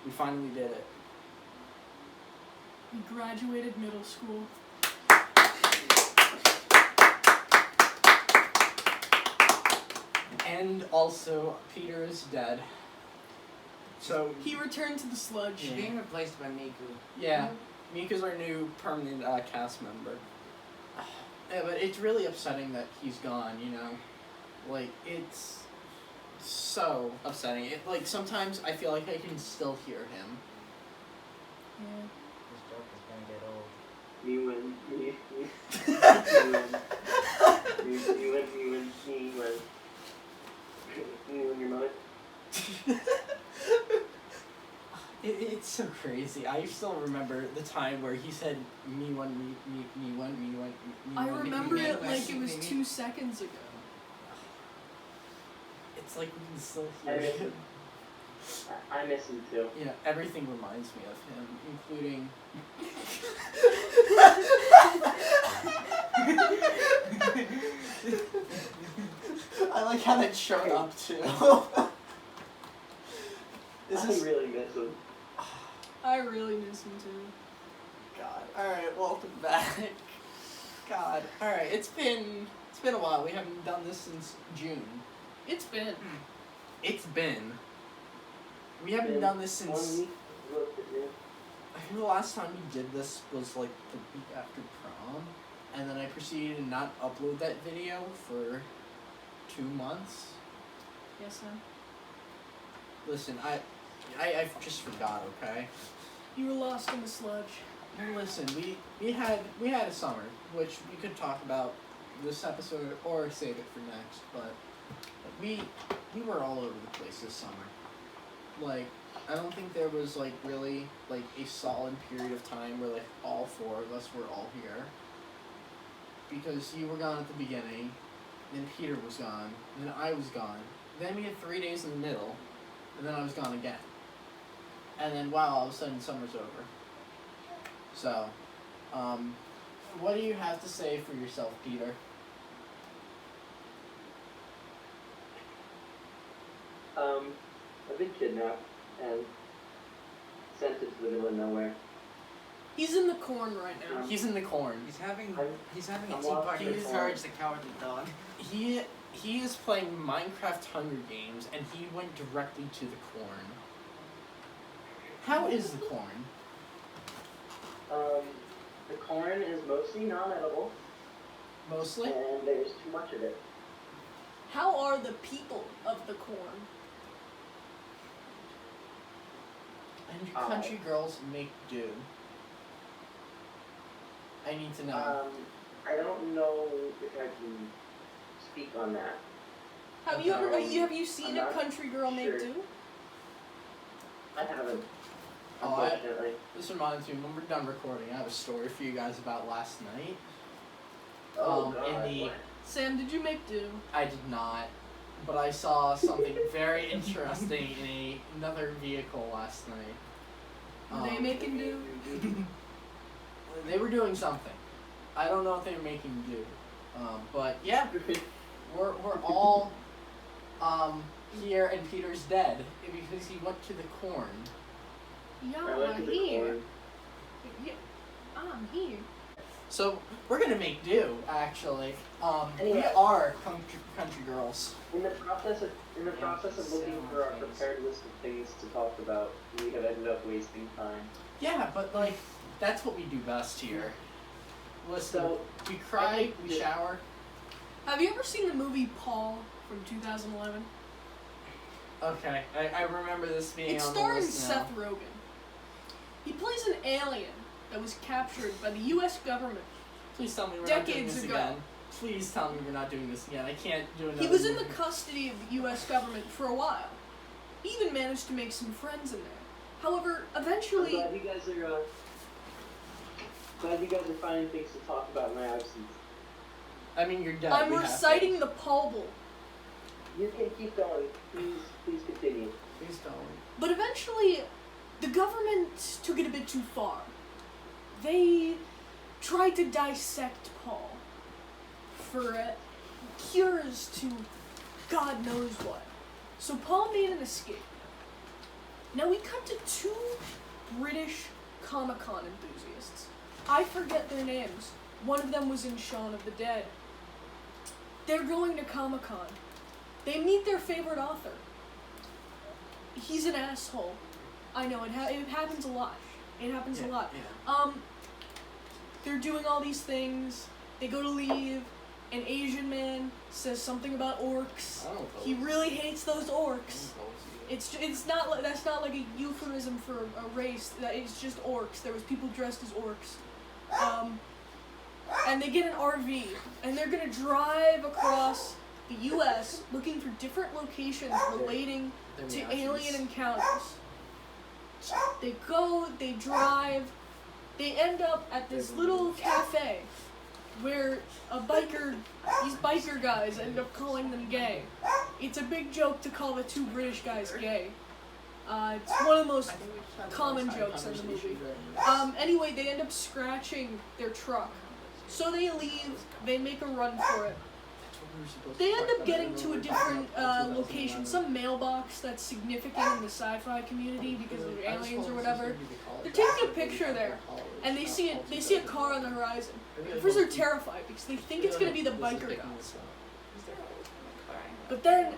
We finally did it. We graduated middle school. And also, Peter is dead. So He returned to the sludge. She's being replaced by Miku. yeah, Mika's our new permanent cast member. Yeah, but it's really upsetting that he's gone, you know? Like, it's so upsetting. Like, sometimes I feel like I can still hear him. Yeah. This joke is gonna get old. Me win. Your mother. It's so crazy. I still remember the time where he said me one. I remember me, it me. like it was 2 seconds ago. It's like we can still I hear miss him. him. I miss him too. You know, everything reminds me of him, including. I like how that showed up too. I really miss him. I really miss him too. God. Alright, welcome back. God. Alright, it's been a while. We haven't done this since June. It's been. We haven't done this 1 since. week. Looked at this. I think the last time we did this was like the week after prom, and then I proceeded to not upload that video for 2 months. Yes, sir. Listen, I just forgot, okay? You were lost in the sludge. Now listen, we had a summer, which we could talk about this episode or save it for next, but we were all over the place this summer. Like, I don't think there was like really like a solid period of time where like all 4 of us were all here. Because you were gone at the beginning, then Peter was gone, then I was gone, then we had 3 days in the middle, and then I was gone again. And then wow, all of a sudden summer's over. So, what do you have to say for yourself, Peter? I've been kidnapped and sent into the middle of nowhere. He's in the corn right now. He's in the corn. He's having a I'm tea walking party the with corn. Courage the Cowardly Dog. He is playing Minecraft Hunger Games, and he went directly to the corn. How is the corn? The corn is mostly non-edible, Mostly? and there's too much of it. How are the people of the corn? And your country girls make do. I need to know. I don't know if I can speak on that. Have you ever No, have you seen I'm a not country girl make sure. do? I haven't, Oh, unfortunately. This reminds me, when we're done recording, I have a story for you guys about last night. Oh, in God, the- what? Sam, did you make do? I did not, but I saw something very interesting in another vehicle last night. Were they making do? They were doing something. I don't know if they were making do. But yeah, we're all here, and Peter's dead because he went to the corn. I Y'all went are to the here. corn. Yeah, I'm here. So we're gonna make do, actually. We Anyway. are country girls. In the process of looking for our prepared list of things to talk about, we have ended up wasting time. Yeah, but like that's what we do best here. Listen, So, we cry, we think shower. Have you ever seen the movie Paul from 2011? Okay, I remember this being It on the stars list now. Seth Rogen. He plays an alien that was captured by the U.S. government. Please tell me we're not doing Decades this ago. again. Please tell me we're not doing this again. I can't do another He was in the movie. custody of the U.S. government for a while. He even managed to make some friends in there. However, I'm eventually, glad you guys are finding things to talk about in my absence. I mean, you're dead. I'm we have reciting to. the Paul Bull. You can keep going. Please continue. Please don't. But eventually, the government took it a bit too far. They tried to dissect Paul for cures to God knows what. So Paul made an escape. Now we cut to two British Comic-Con enthusiasts. I forget their names. One of them was in Shaun of the Dead. They're going to Comic-Con. They meet their favorite author. He's an asshole. I know, it happens a lot. It happens a lot. Yeah. They're doing all these things. They go to leave. An Asian man says something about orcs. He really hates those orcs. It's not like that's not like a euphemism for a race. It's just orcs. There was people dressed as orcs. And they get an RV and they're gonna drive across the U.S. looking for different locations relating to alien encounters. They go, they drive, they end up at this little cafe where these biker guys end up calling them gay. It's a big joke to call the two British guys gay. It's one of the most common jokes in the movie. Anyway, they end up scratching their truck. So they leave, they make a run for it. They end up getting to a different location, some mailbox that's significant in the sci-fi community because of aliens or whatever. They're taking a picture there, and they see a car on the horizon. At first they're terrified because they think it's going to be the biker guys. But then,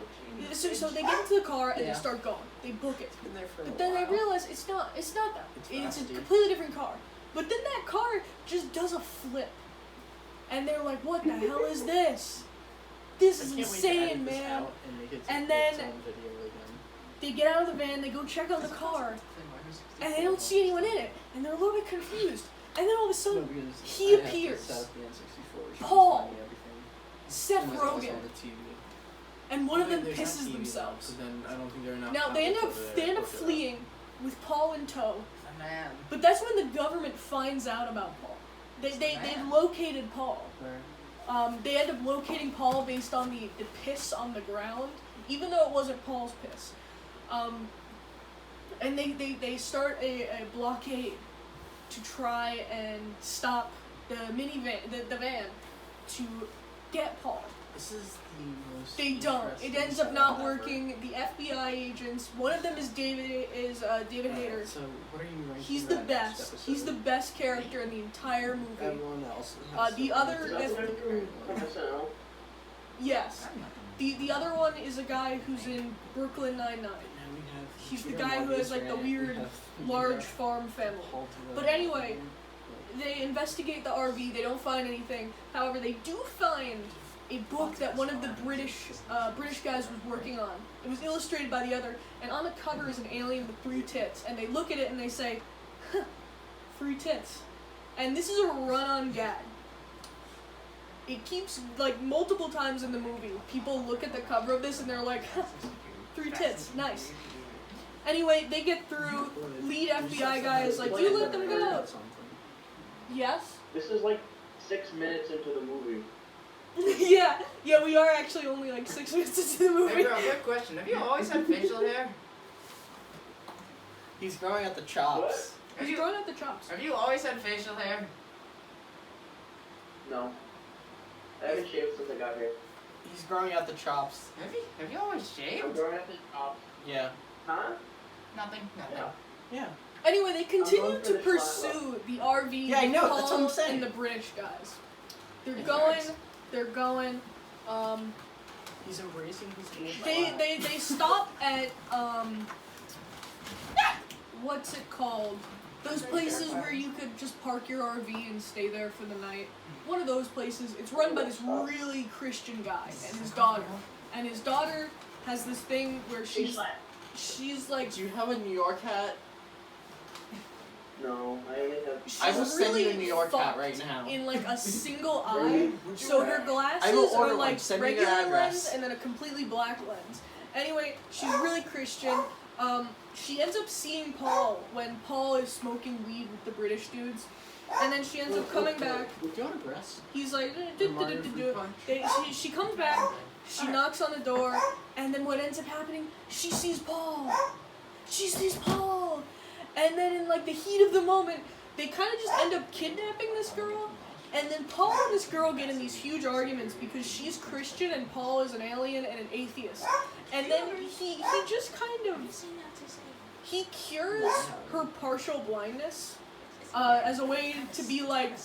so they get into the car and they start going. They book it. But then they realize it's not that. It's a completely different car. But then that car just does a flip. And they're like, what the hell is this? This is insane, man. And then they get out of the van, they go check out the car, and they don't see anyone in it. And they're a little bit confused. And then all of a sudden, he appears. Paul. Seth Rogen. And one of them pisses themselves. Now, they end up fleeing with Paul in tow. But that's when the government finds out about Paul. They've located Paul. They end up locating Paul based on the piss on the ground, even though it wasn't Paul's piss. And they start a blockade to try and stop the minivan, the van, to get Paul. This is the most. They don't. It ends up not working. The FBI agents. One of them is David Hayter. So what are you ranking? He's the best. He's the best character in the entire movie. Everyone else. The other. Yes. The other one is a guy who's in Brooklyn Nine-Nine. He's the guy who has like the weird large farm family. But anyway, they investigate the RV. They don't find anything. However, they do find a book that one of the British guys was working on. It was illustrated by the other, and on the cover is an alien with 3 tits. And they look at it and they say, huh, 3 tits. And this is a run-on gag. It keeps, like, multiple times in the movie, people look at the cover of this and they're like, huh, 3 tits, nice. Anyway, they get through, lead FBI guy is like, you let them go. Yes? This is like 6 minutes into the movie. yeah, we are actually only like 6 minutes into the movie. Hey bro, good question. Have you always had facial hair? He's growing out the chops. He's growing out the chops. Have you always had facial hair? No. I haven't shaved since I got here. He's growing out the chops. Have you always shaved? I'm growing out the chops. Yeah. Huh? Nothing. Yeah. Anyway, they continue to pursue the RV yeah, I know, Paul that's what I'm saying. and the British guys. They're going. He's embracing his They stop at what's it called? Those places where you could just park your RV and stay there for the night. One of those places. It's run by this really Christian guy and his daughter. And his daughter has this thing where she's like. Do you have a New York hat? No, I only have. I will send really you a New York hat right now. In like a single eye, so her glasses are like regular lens and then a completely black lens. Anyway, she's really Christian. She ends up seeing Paul when Paul is smoking weed with the British dudes, and then she ends up coming back. Do you want a breast? He's like, she comes back. She knocks on the door, and then what ends up happening? She sees Paul. And then in like the heat of the moment, they kind of just end up kidnapping this girl. And then Paul and this girl get in these huge arguments because she's Christian and Paul is an alien and an atheist. And then he just kind of, he cures her partial blindness as a way to be like,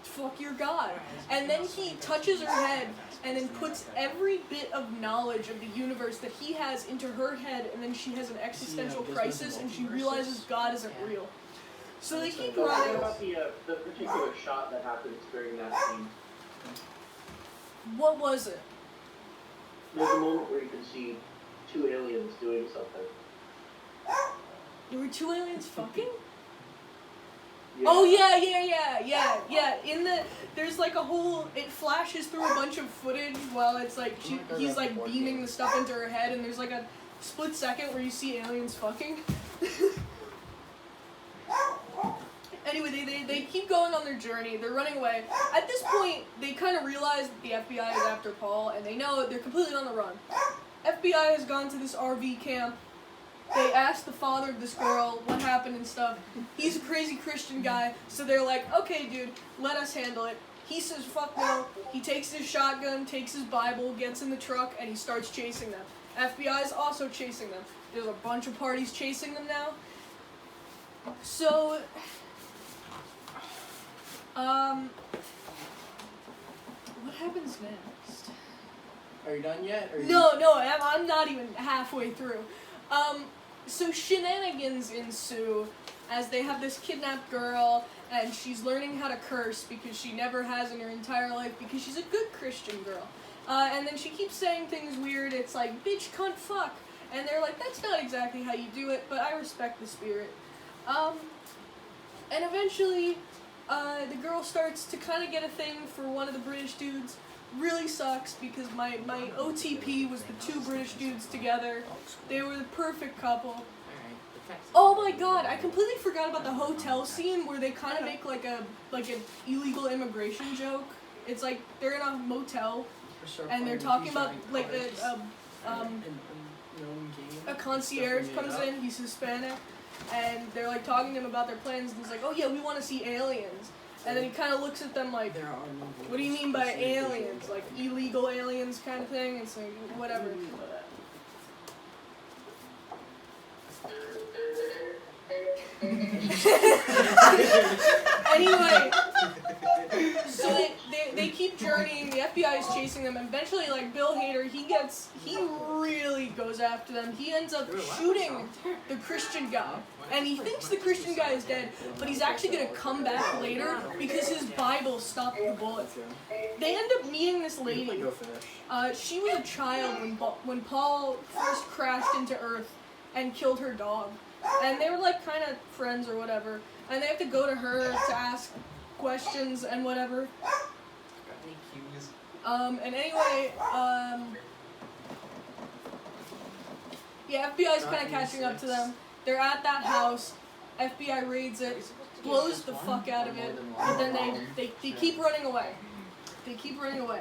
fuck your god. And then he touches her head and then puts every bit of knowledge of the universe that he has into her head, and then she has an existential crisis and she realizes God isn't real. So they keep What running. about the particular shot that happens during that scene? What was it? There's a moment where you can see two aliens doing something. There were two aliens fucking? Yeah. Oh yeah. In there's like a whole, it flashes through a bunch of footage while it's like he's like beaming the stuff into her head, and there's like a split second where you see aliens fucking. Anyway, they keep going on their journey. They're running away. At this point, they kind of realize that the FBI is after Paul, and they know they're completely on the run. FBI has gone to this RV camp. They ask the father of this girl what happened and stuff. He's a crazy Christian guy, so they're like, okay, dude, let us handle it. He says, fuck no. He takes his shotgun, takes his Bible, gets in the truck, and he starts chasing them. FBI is also chasing them. There's a bunch of parties chasing them now. So, what happens next? Are you done yet? Or No, I'm not even halfway through. So shenanigans ensue as they have this kidnapped girl, and she's learning how to curse because she never has in her entire life because she's a good Christian girl. And then she keeps saying things weird. It's like, bitch, cunt, fuck. And they're like, that's not exactly how you do it, but I respect the spirit. And eventually, the girl starts to kind of get a thing for one of the British dudes. Really sucks because my OTP was the two British dudes together. They were the perfect couple. Oh my god, I completely forgot about the hotel scene where they kind of make like an illegal immigration joke. It's like they're in a motel and they're talking about like a concierge comes in, he's Hispanic, and they're like talking to him about their plans, and he's like, oh yeah, we want to see aliens. And then he kind of looks at them like, what do you mean by aliens? Like illegal aliens kind of thing? It's like, whatever. Anyway, so they keep journeying, the FBI is chasing them, and eventually, like, Bill Hader, he really goes after them. He ends up shooting the Christian guy, and he thinks the Christian guy is dead, but he's actually gonna come back later because his Bible stopped the bullet. They end up meeting this lady. She was a child when Paul first crashed into Earth and killed her dog. And they were like kind of friends or whatever. And they have to go to her to ask questions and whatever. And anyway, yeah, FBI's kind of catching up to them. They're at that house. FBI raids it, blows the fuck out of it, but then they keep running away. They keep running away.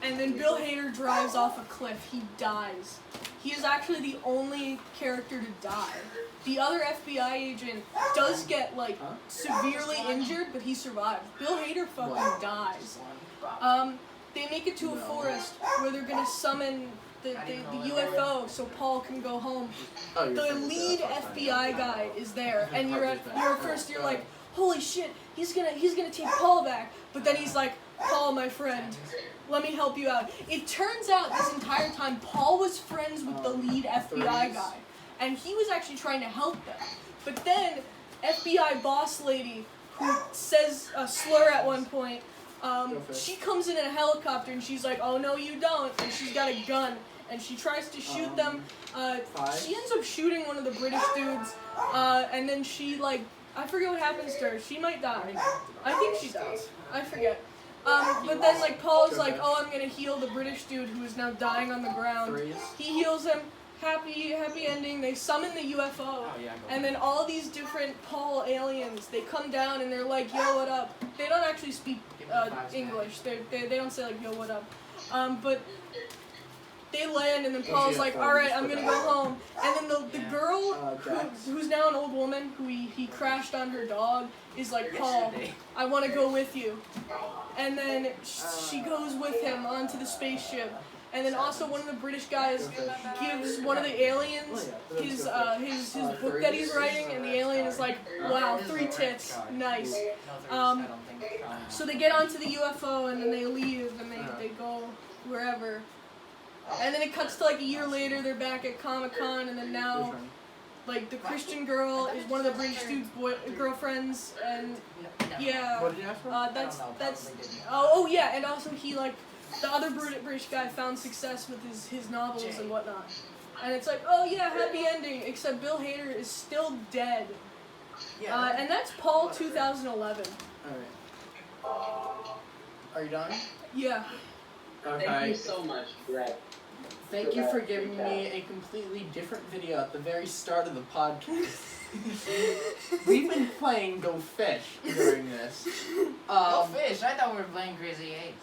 And then Bill Hader drives off a cliff. He dies. He is actually the only character to die. The other FBI agent does get, like, severely injured, but he survives. Bill Hader fucking dies. They make it to a forest where they're gonna summon the UFO so Paul can go home. The lead FBI guy is there, and you're at first you're like, holy shit, he's gonna take Paul back. But then he's like, Paul, my friend, let me help you out. It turns out this entire time Paul was friends with the lead FBI guy, and he was actually trying to help them. But then FBI boss lady, who says a slur at one point, she comes in a helicopter and she's like, oh no you don't, and she's got a gun and she tries to shoot them. She ends up shooting one of the British dudes, and then she, like, I forget what happens to her. She might die. I think she dies. I forget. But then, like, Paul's like, oh, I'm gonna heal the British dude who is now dying on the ground. He heals him. Happy ending. They summon the UFO. And then all these different Paul aliens, they come down and they're like, yo, what up? They don't actually speak English. They don't say, like, yo, what up? But they land, and then Paul's like, alright, I'm gonna go home. And then the girl, who's now an old woman, who he crashed on her dog, is like, Paul, I want to go with you. And then she goes with him onto the spaceship. And then also one of the British guys gives one of the aliens his book that he's writing, and the alien is like, wow, 3 tits, nice. So they get onto the UFO and then they leave and they go wherever. And then it cuts to like a year later, they're back at Comic-Con, and then now like the Christian girl is one of the British dude's girlfriends, and yeah, What did you ask for? that's oh yeah, and also he like the other British guy found success with his novels and whatnot, and it's like, oh yeah, happy ending, except Bill Hader is still dead. Yeah. And that's Paul 2011. Alright. Are you done? Yeah. Okay. Thank you so much, Brett. Thank you for giving me a completely different video at the very start of the podcast. We've been playing Go Fish during this. Go fish! I thought we were playing Crazy 8.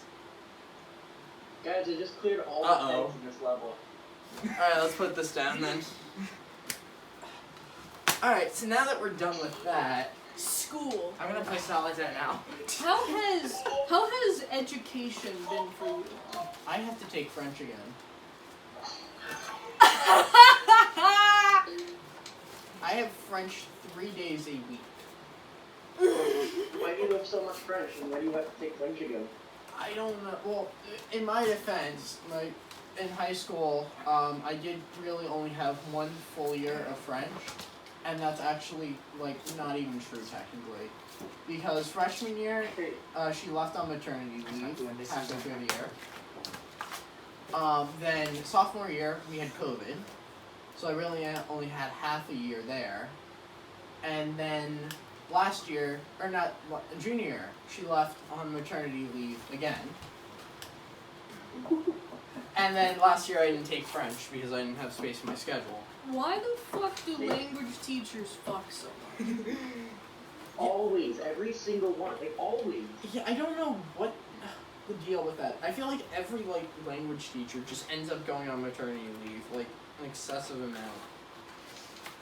Guys, I just cleared all the things in this level. Alright, let's put this down then. Alright, so now that we're done with that, School. I'm gonna play Solitaire now. How has education been for you? I have to take French again. I have French 3 days a week. Why do you have so much French, and why do you have to take French again? I don't know. Well, in my defense, like in high school, I did really only have 1 full year of French, and that's actually like not even true technically, because freshman year, she left on maternity leave halfway through the year. Then sophomore year, we had COVID, so I really only had half a year there. And then last year, or not, junior year, she left on maternity leave again. And then last year I didn't take French because I didn't have space in my schedule. Why the fuck do language teachers fuck so much? Always, every single one, like always. Yeah, I don't know what the deal with that. I feel like every language teacher just ends up going on maternity leave, like an excessive amount.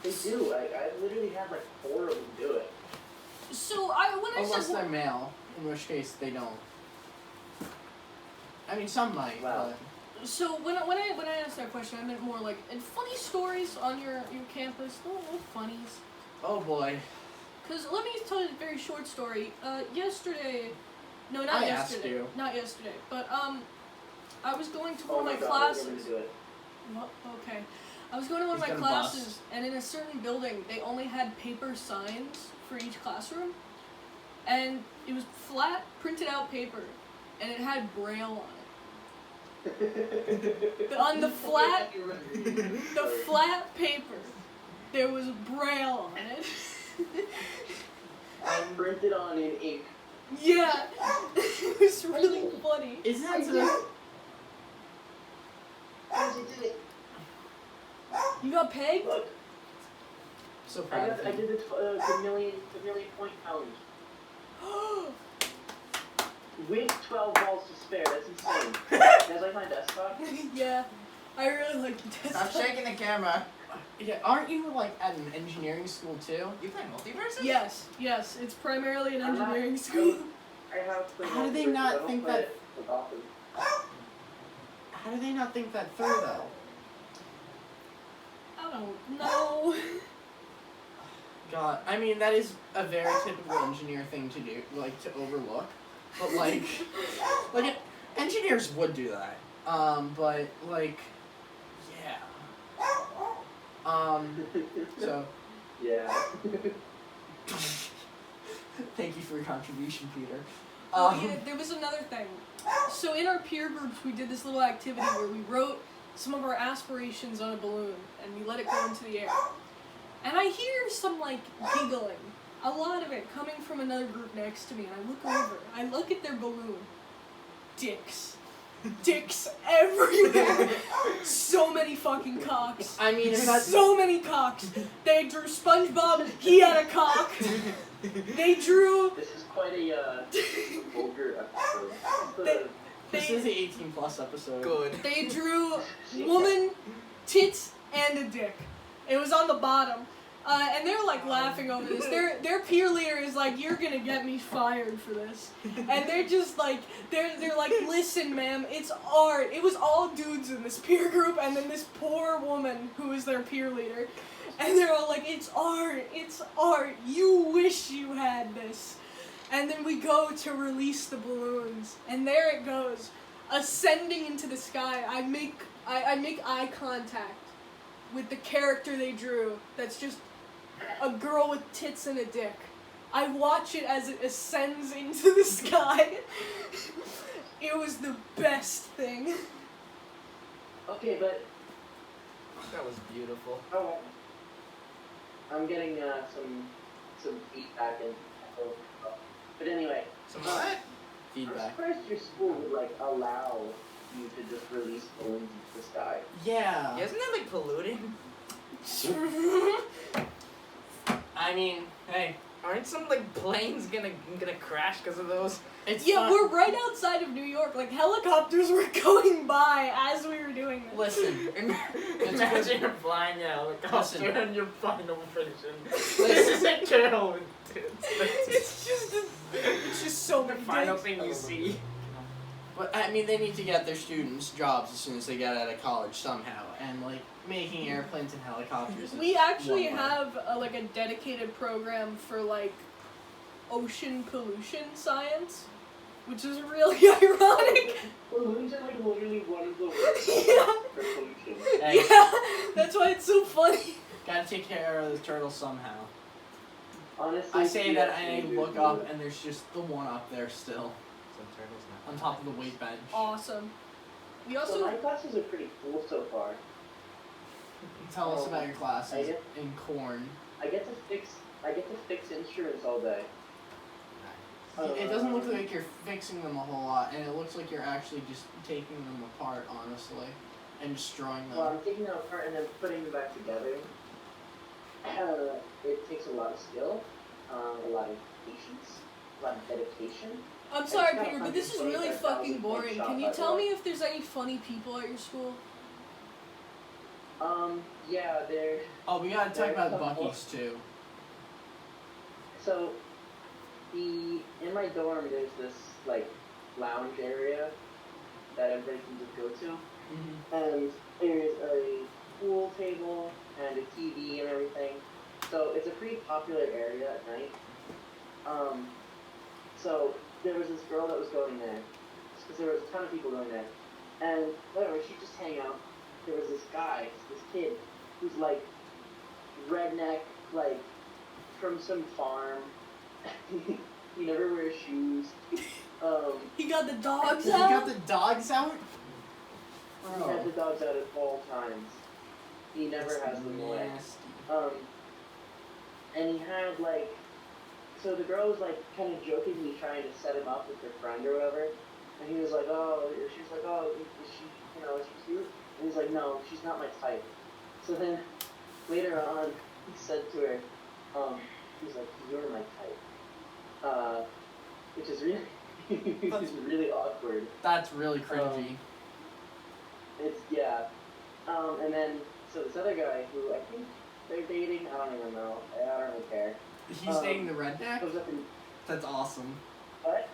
They do. I literally had like 4 of them do it. So Unless they're male, in which case they don't. I mean, some might. Wow. But So when I asked that question, I meant more like, and funny stories on your campus. No funnies. oh boy. Cause let me tell you a very short story. Yesterday, no, not I yesterday, asked you. not yesterday, but I was going to Oh one of my God, classes. I'm gonna do it. What? Okay. I was going to one of He's my gonna bust. classes, and in a certain building, they only had paper signs for each classroom, and it was flat, printed out paper, and it had Braille on it. On the flat paper, there was Braille on it. Printed on in ink. Yeah, it was really funny. Isn't that supposed? Guys, I did it. You got pegged? Look, So proud of I him. did the million point challenge. With 12 balls to spare. That's insane. Guys, like my desktop? Yeah, I really like the Stop desktop. shaking the camera. Yeah, aren't you at an engineering school too? You play multiverses? Yes, it's primarily an I'm not- engineering school. I have played How do they multiverse, not but I don't think play that- it with often. How do they not think that through though? I don't know. God, I mean that is a very typical engineer thing to do, like to overlook. But engineers would do that. But yeah. So Yeah. thank you for your contribution, Peter. Oh yeah, there was another thing. So in our peer groups, we did this little activity where we wrote some of our aspirations on a balloon and we let it go into the air. And I hear some giggling, a lot of it coming from another group next to me, and I look over, I look at their balloon. Dicks everywhere. So many fucking cocks. I mean, if that's So many cocks. They drew SpongeBob, he had a cock. They drew This is quite a vulgar episode. this is the 18+ episode. Good. They drew woman, tits, and a dick. It was on the bottom. And they're like laughing over this. Their peer leader is like, "You're gonna get me fired for this," and they're just like, they're like, "Listen, ma'am, it's art." It was all dudes in this peer group, and then this poor woman who is their peer leader, and they're all like, "It's art, it's art. You wish you had this." And then we go to release the balloons, and there it goes, ascending into the sky. I make eye contact with the character they drew. That's just a girl with tits and a dick. I watch it as it ascends into the sky. It was the best thing. Okay, but That was beautiful. oh, I'm getting some feedback and but anyway. So what? I'm Feedback. surprised your school would like allow you to just release balloons into the sky. Yeah. Isn't that like polluting? I mean, hey, Aren't some like planes gonna crash because of those? it's Yeah, fun. we're right outside of New York. Like, helicopters were going by as we were doing this. Listen, Imagine you're flying a helicopter Listen. and your final vision. Listen. This is a girl with It's just so the many final dicks. thing you see. but I mean, they need to get their students jobs as soon as they get out of college somehow, and like making airplanes and helicopters. is We actually one way. have a dedicated program for like ocean pollution science, which is really ironic. Balloons are like literally one of the worst Yeah. for pollution. Hey, Yeah, that's why it's so funny. gotta take care of the turtles somehow. Honestly, I say that yes, and I we look do. up and there's just the one up there still, on top of the weight bench. Awesome. We So also my classes are pretty cool so far. Tell us about your classes I get- in corn. I get to fix instruments all day. It doesn't look like you're fixing them a whole lot, and it looks like you're actually just taking them apart, honestly, and destroying them. Well, I'm taking them apart and then putting them back together. It takes a lot of skill, a lot of patience, a lot of dedication. I'm sorry, It's got Peter, but this is really 125,000 fucking boring. shot Can you by tell the me if there's any funny people at your school? Yeah, they're Oh, we gotta talk There's about some Buc-ee's too. so in my dorm there's this like lounge area that everybody can just go to. Mm-hmm. And there's a pool table and a TV and everything. So it's a pretty popular area at night. So there was this girl that was going there, because there was a ton of people going there. And whatever, she'd just hang out. There was this guy, this kid, who's like redneck, like from some farm. He never wears shoes. He got the dogs You out? got the dogs out? He had the dogs out at all times. He never has them away. Nasty. And he had like, so the girl was like kind of jokingly trying to set him up with her friend or whatever, and he was like, oh, she was like, oh, is she, is she cute? And he's like, no, she's not my type. So then later on, he said to her, he's like, you're my type, which is really, which is really awkward. That's really cringy. It's yeah, and then so this other guy who I think they're dating, I don't even know, I don't really care. He's dating the redneck? Goes up and That's awesome. what?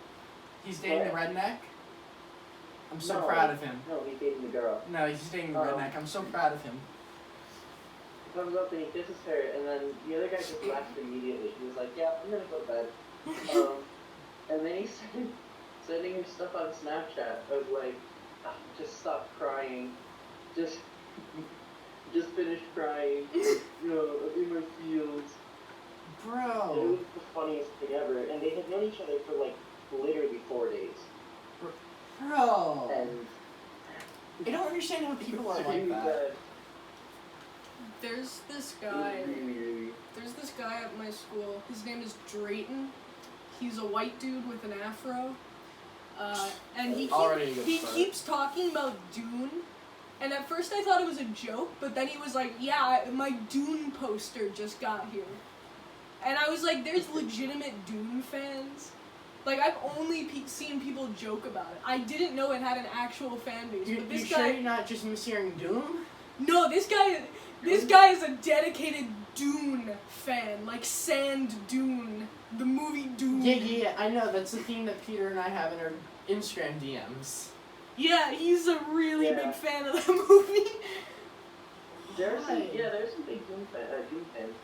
He's dating the What? redneck? I'm so No. proud of him. No, he's dating the girl. No, he's dating the redneck. I'm so proud of him. He comes up and he kisses her, and then the other guy just laughed immediately. He was like, yeah, I'm gonna go to bed. And then he started sending her stuff on Snapchat of like, just stop crying. Just finish crying. I'm in my feels. It Bro. was the funniest thing ever. And they had known each other for like literally 4 days. Bro. And I don't understand how people are like that. There's this It guy. was really, really. There's this guy at my school. His name is Drayton. He's a white dude with an afro. And Already a good he start. keeps talking about Dune. And at first I thought it was a joke, but then he was like, yeah, my Dune poster just got here. And I was like, there's legitimate Dune fans. Like, I've only seen people joke about it. I didn't know it had an actual fan base. You But this sure guy, you're not just mishearing Doom? no, this guy is a dedicated Dune fan, like Sand Dune, the movie Dune. Yeah, I know. That's the theme that Peter and I have in our Instagram DMs. Yeah, he's a really Yeah. big fan of that movie. There's some big Dune fans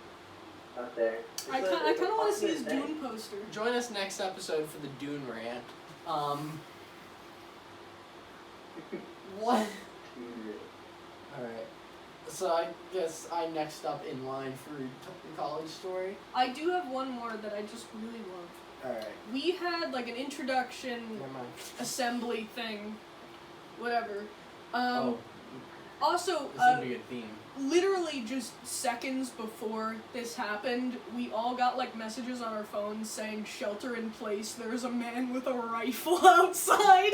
out there. I kind of want to see his Dune poster. Join us next episode for the Dune rant. What? Alright. So I guess I'm next up in line for the college story. I do have one more that I just really love. Alright. We had like an introduction Never mind. assembly thing, whatever. Oh, Also, this would be a theme. literally just seconds before this happened, we all got like messages on our phones saying "shelter in place." There's a man with a rifle outside.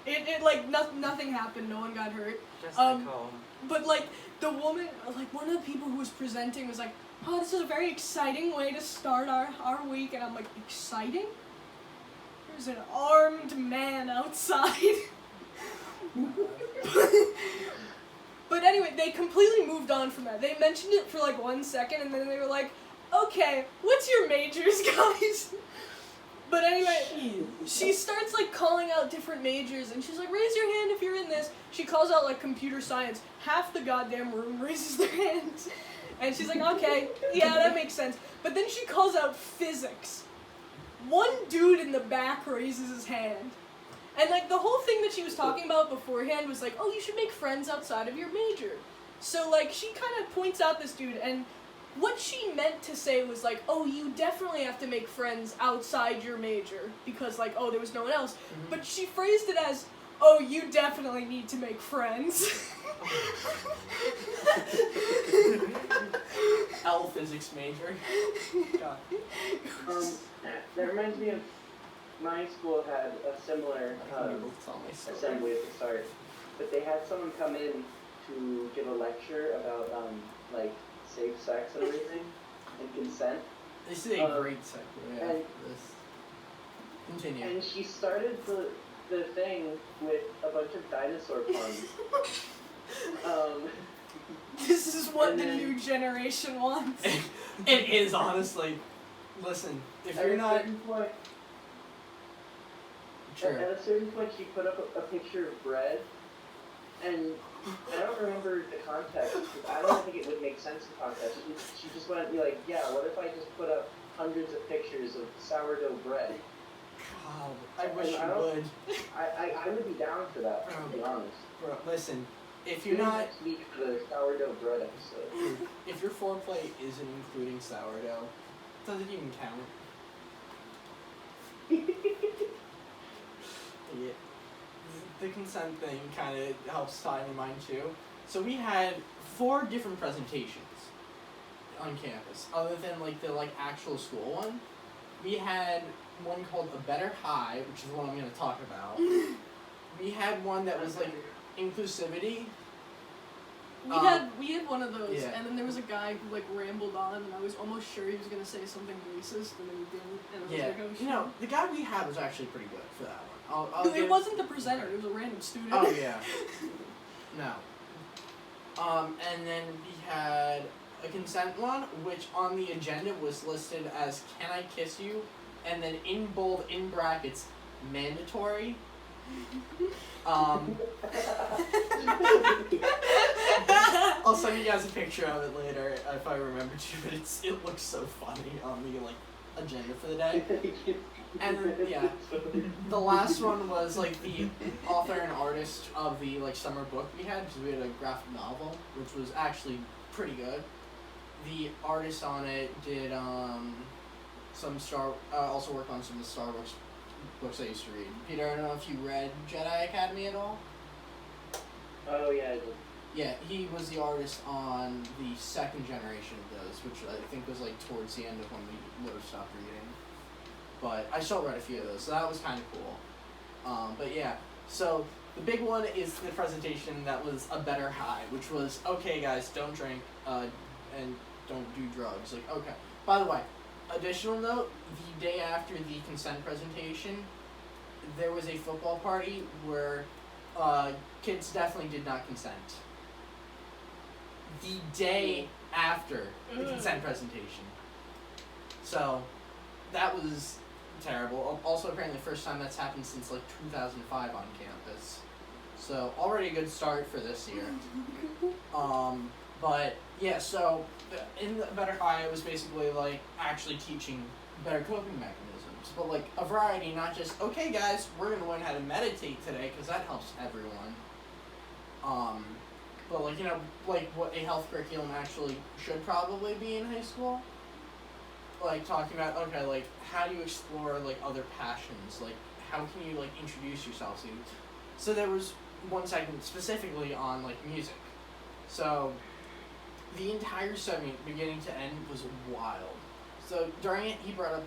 It like nothing happened. No one got hurt. Just like home. But like the woman, like one of the people who was presenting was like, "Oh, this is a very exciting way to start our week," and I'm like, "Exciting? There's an armed man outside." But anyway, they completely moved on from that. They mentioned it for like 1 second, and then they were like, "Okay, what's your majors, guys?" But anyway, she starts like calling out different majors, and she's like, "Raise your hand if you're in this." She calls out like computer science. Half the goddamn room raises their hands, and she's like, "Okay, yeah, that makes sense." But then she calls out physics. One dude in the back raises his hand. And, like, the whole thing that she was talking about beforehand was, like, oh, you should make friends outside of your major. So, like, she kind of points out this dude, and what she meant to say was, like, oh, you definitely have to make friends outside your major, because, like, oh, there was no one else. Mm-hmm. But she phrased it as, oh, you definitely need to make friends. L physics major. God. That reminds me of my school had a similar assembly at the start, but they had someone come in to give a lecture about like safe sex and everything and consent. This is a great segue. Yeah. Continue. And she started the thing with a bunch of dinosaur puns. This is what the new generation wants. It is, honestly. Listen, if you're not... At a certain point, she put up a picture of bread, and I don't remember the context, because I don't think it would make sense in context. She just wanted to be like, yeah, what if I just put up hundreds of pictures of sourdough bread? God, I wish you would. I would be down for that, to be honest. Bro, listen, if you're not... Next week for the sourdough bread episode. If your foreplay isn't including sourdough, it doesn't even count. Yeah. The consent thing kind of helps tie into mine too. So we had 4 different presentations on campus, other than like the actual school one. We had one called A Better High, which is the one I'm going to talk about. We had one that was like inclusivity. We had one of those, yeah. And then there was a guy who like rambled on, and I was almost sure he was gonna say something racist, and then he didn't. And I was like, oh shit. You know, the guy we had was actually pretty good for that one. It wasn't the presenter; it was a random student. Oh yeah. No. And then we had a consent one, which on the agenda was listed as "Can I kiss you?" and then in bold in brackets, mandatory. I'll send you guys a picture of it later if I remember to, but it looks so funny on the agenda for the day. And yeah, the last one was the author and artist of the summer book we had, because we had a graphic novel, which was actually pretty good. The artist on it did some also worked on some of the Star Wars books I used to read. Peter, I don't know if you read Jedi Academy at all? Oh yeah, I did. Yeah, he was the artist on the second generation of those, which I think was towards the end of when we would have stopped reading. But I still read a few of those, so that was kind of cool. But yeah, so the big one is the presentation that was A Better High, which was, okay guys, don't drink, and don't do drugs. Okay. By the way, additional note, the day after the consent presentation, there was a football party where kids definitely did not consent. the day after the consent presentation. So, that was terrible. Also, apparently, the first time that's happened since like 2005 on campus. So, already a good start for this year. But yeah, so in the Better High, it was basically like actually teaching better coping mechanisms, but like a variety, not just okay, guys, we're gonna learn how to meditate today because that helps everyone. But like like what a health curriculum actually should probably be in high school. Like talking about okay, like how do you explore like other passions? Like how can you like introduce yourself to? So there was one segment specifically on like music. So the entire segment, beginning to end, was wild. So during it, he brought up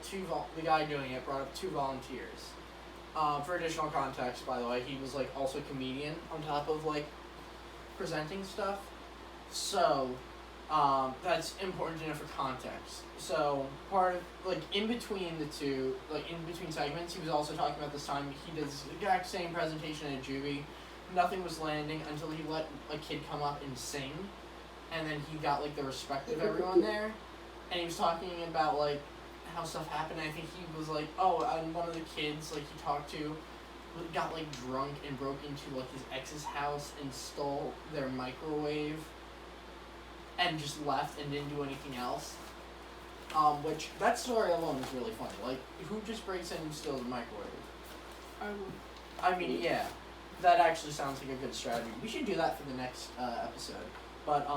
the guy doing it brought up 2 volunteers. For additional context, by the way, he was like also a comedian on top of like presenting stuff. So that's important to know for context. So part of like in between the two, like in between segments, he was also talking about this time he did the exact same presentation at juvie. Nothing was landing until he let a kid come up and sing. And then he got like the respect of everyone there, and he was talking about like how stuff happened. I think he was like, oh, and one of the kids like he talked to got like drunk and broke into like his ex's house and stole their microwave, and just left and didn't do anything else. Which that story alone is really funny. Like, who just breaks in and steals a microwave? I mean, yeah, that actually sounds like a good strategy. We should do that for the next episode. But,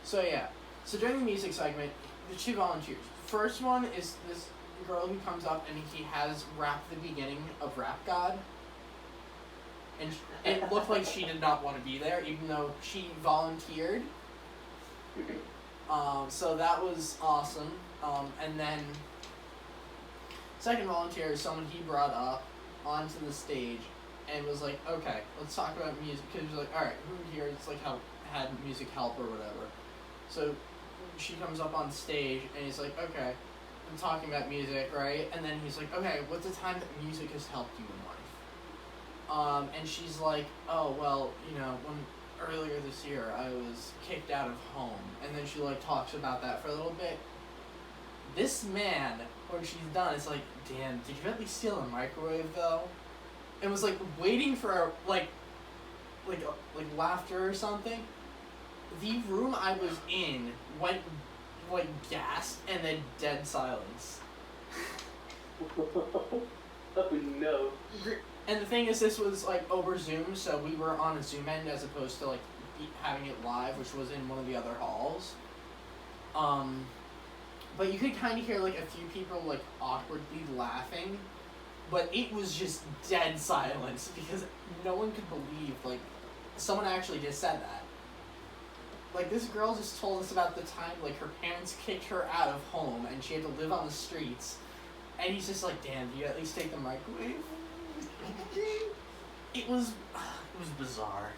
so yeah. So during the music segment, the 2 volunteers. First one is this girl who comes up and he has rapped the beginning of Rap God. And it looked like she did not want to be there, even though she volunteered. So that was awesome. And then, second volunteer is someone he brought up onto the stage and was like, okay, let's talk about music. Because he was like, alright, who here is like had music help or whatever. So she comes up on stage and he's like, okay, I'm talking about music, right? And then he's like, okay, what's the time that music has helped you in life? And she's like, oh, well, you know, earlier this year I was kicked out of home. And then she like talks about that for a little bit. This man, when she's done, is like, damn, did you at least steal a microwave though? And was like waiting for like laughter or something. The room I was in went like gasped and then dead silence. Oh no. And the thing is, this was like over Zoom, so we were on a Zoom end as opposed to like having it live, which was in one of the other halls. But you could kind of hear like a few people like awkwardly laughing, but it was just dead silence because no one could believe like someone actually just said that. Like, this girl just told us about the time, like, her parents kicked her out of home and she had to live on the streets. And he's just like, damn, do you at least take the microwave? It was bizarre.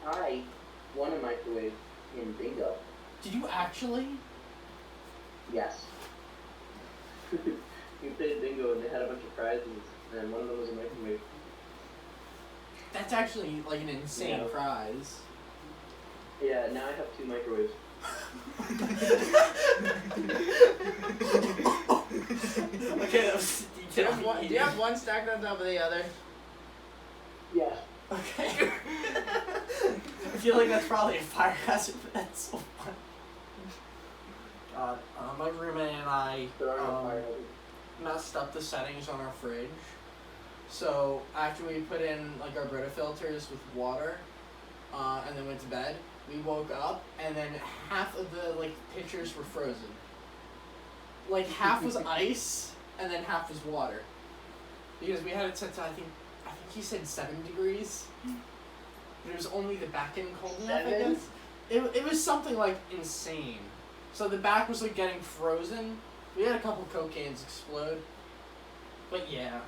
I won a microwave in bingo. Did you actually? Yes. We played bingo and they had a bunch of prizes, and one of them was a microwave. That's actually, like, an insane prize. Yeah, now I have 2 microwaves. Okay, that was Do you have one stacked on top of the other? Yeah. Okay. I feel like that's probably a fire hazard, but that's so fun. God, my roommate and I There are no fire hazards. messed up the settings on our fridge. So after we put in like our Brita filters with water, and then went to bed, we woke up and then half of the like pitchers were frozen. Like half was ice and then half was water. Because we had it set to I think he said 7 degrees. But it was only the back end cold enough, I guess. It was something like insane. So the back was like getting frozen. We had a couple Coke cans explode. But yeah.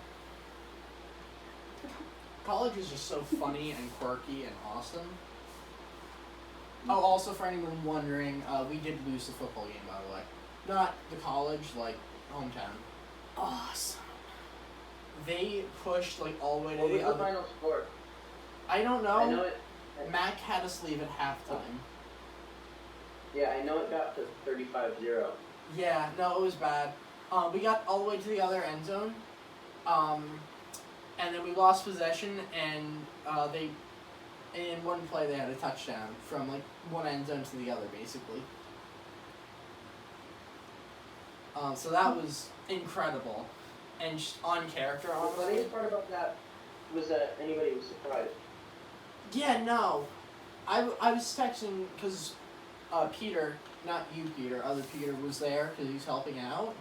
College is just so funny and quirky and awesome. Oh, also for anyone wondering, we did lose the football game, by the way. Not the college, like hometown. Awesome. They pushed like all the way to What was the the other. final score? I don't know. I know Mac had us leave at halftime. Yeah, I know it got to 35-0. Yeah, no, it was bad. We got all the way to the other end zone, and then we lost possession, and they, in one play, they had a touchdown from like one end zone to the other, basically. So that was incredible, and just on character, The honestly. funniest part about that was that anybody was surprised. Yeah, no. I was texting because Peter, not you Peter, other Peter was there because he was helping out.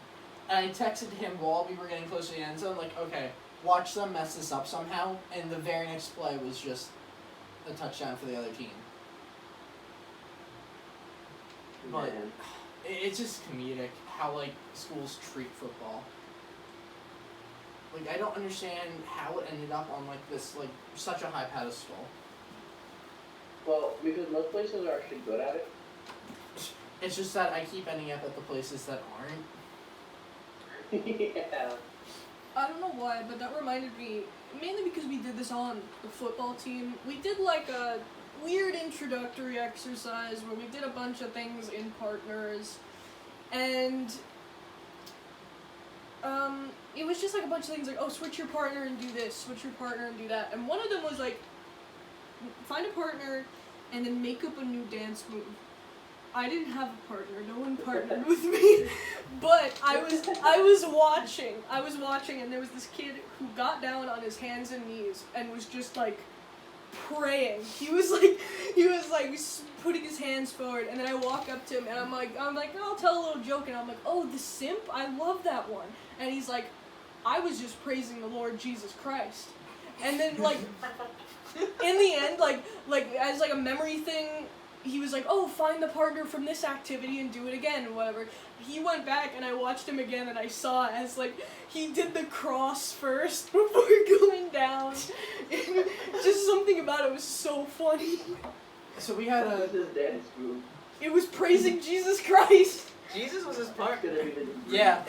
And I texted him while we were getting close to the end zone, like, okay, watch them mess this up somehow. And the very next play was just a touchdown for the other team. But Man. it's just comedic how, like, schools treat football. Like, I don't understand how it ended up on, like, this, like, such a high pedestal. Well, because most places are actually good at it. It's just that I keep ending up at the places that aren't. Yeah. I don't know why, but that reminded me, mainly because we did this on the football team. We did like a weird introductory exercise where we did a bunch of things in partners, and it was just like a bunch of things like, oh, switch your partner and do this, switch your partner and do that. And one of them was like, find a partner and then make up a new dance move. I didn't have a partner. No one partnered with me. But I was watching, and there was this kid who got down on his hands and knees and was just like praying. He was putting his hands forward, and then I walk up to him and I'm like, I'll tell a little joke, and I'm like, oh, the simp, I love that one. And he's like, I was just praising the Lord Jesus Christ. And then like in the end, like as like a memory thing, he was like, oh, find the partner from this activity and do it again and whatever. He went back and I watched him again and I saw as like he did the cross first before going down. Just something about it was so funny. So we had What was his dance move? It was praising Jesus Christ. Jesus was his part. yeah,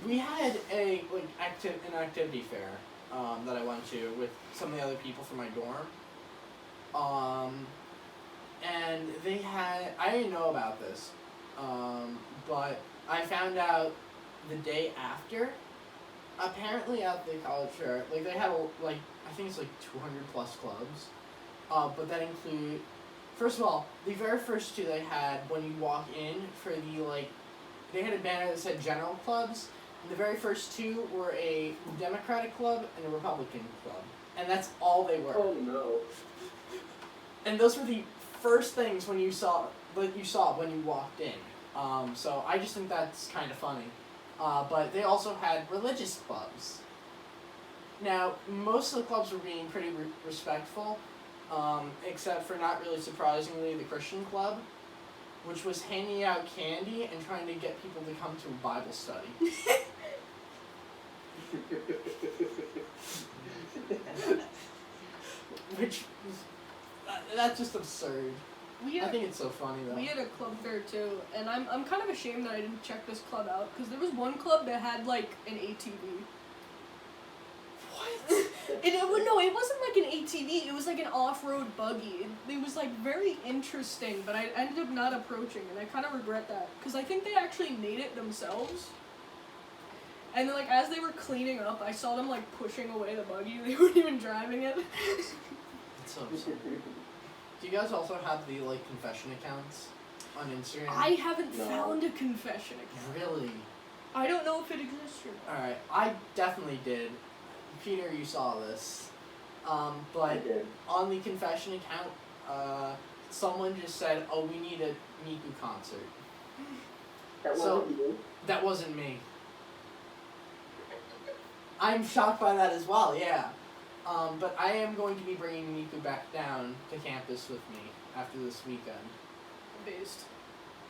we had an activity fair that I went to with some of the other people from my dorm. And they had, I didn't know about this, but I found out the day after. Apparently at the college fair, like they had I think it's like 200 plus clubs, but that include, first of all, the very first two they had when you walk in for the they had a banner that said general clubs. And the very first two were a Democratic club and a Republican club, and that's all they were. Oh no. And those were the first things when you saw when you walked in. So I just think that's kind of funny. But they also had religious clubs. Now, most of the clubs were being pretty respectful, except for, not really surprisingly, the Christian club, which was handing out candy and trying to get people to come to a Bible study. Which was, that's just absurd. I think it's so funny though. We had a club fair too, and I'm kind of ashamed that I didn't check this club out, because there was one club that had like an ATV. What? It wasn't like an ATV, it was like an off-road buggy. It was like very interesting, but I ended up not approaching, and I kind of regret that, because I think they actually made it themselves. And then like as they were cleaning up, I saw them like pushing away the buggy. They weren't even driving it. It's so absurd. Do you guys also have the confession accounts on Instagram? I haven't found a confession account. Really? I don't know if it exists or not. Alright, I definitely did. Peter, you saw this. But I did. on the confession account, someone just said, oh, we need a Miku concert. That wasn't you? That wasn't me. I'm shocked by that as well, yeah. But I am going to be bringing Miku back down to campus with me after this weekend. Based.